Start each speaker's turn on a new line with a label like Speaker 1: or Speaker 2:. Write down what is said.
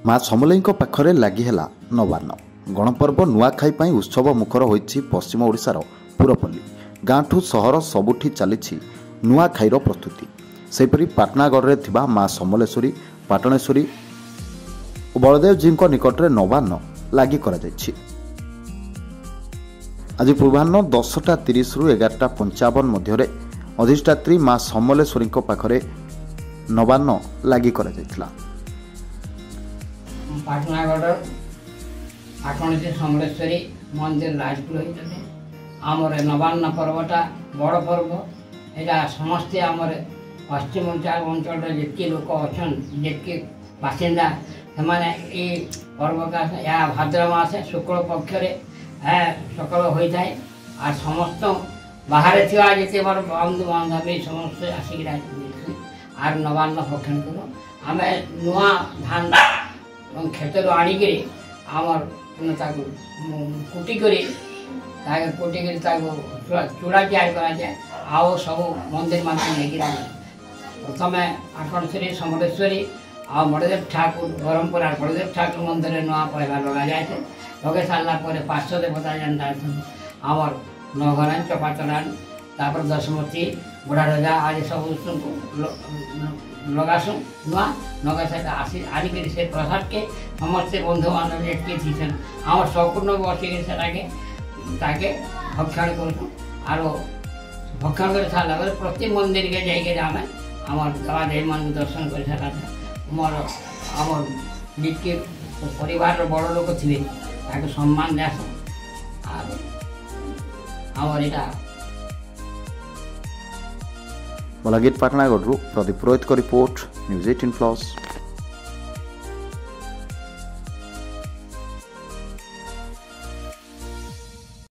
Speaker 1: माँ समलेई पाखरे लगी है नवान्न गणपर्व नुआखाई पर उत्सव मुखर होइछि पश्चिम ओडिशार पुरपल्ली गाँठू सहर सबुठी चली नुआखाईर प्रस्तुति। सेपरी पाटनागढ़ थिबा माँ समलेश्वरी पाटणेश्वरी और बलदेव जी निकट में नवान्न लगी कर आज पूर्वाह्न 10:30 रु 11:55 मध्य अधिष्ठात्री माँ समलेश्वरी पाखरे नवान्न लगी कर
Speaker 2: पाटनागढ़ आठवणी समलेश्वरी मंदिर राजपुर आमर नवान्न पर्वटा बड़ पर्व यहाँ समस्ते आमर पश्चिम अंचल जितके लोक अच्छा जितके बासिंदा से पर्व का या भाद्र मास शुक्ल पक्ष सकाल होता है और समस्त बाहर थी जिते बड़ बंधु बांधवी समस्त आसिक आर नवान्न भक्षण करूँ आम नुआ धान खेतर आणिक आमर कुटिक चूड़ा तैयार कराए आओ सब मंदिर मान प्रथम आठवणेश्वरी समलेश्वरी आ बड़देव ठाकुर ब्रह्मपुर बड़देव ठाकुर मंदिर नुआ पहला लगा जाए लगे सारापर पार्श्व देवता जेनता आमर नगरान चपाचरान तापर दशमती बुढ़ा रजा आज सब लगासु नुआ नगा सहित आसी आनिक से प्रसाद के समस्ते बंधु बांधव जितके थी आम संपूर्ण बसिक ताके भक्षण करूँ आर भक्षण कर सारा प्रति मंदिर के जाइए आम आम देवादेवी मान दर्शन कर सारा मोर आम जितके परिवार बड़ लोक थे सम्मान देस आमर यहाँ
Speaker 1: बलागीर पाटनागढ़ प्रदीप पुरोहित रिपोर्ट न्यूज 18 प्लस।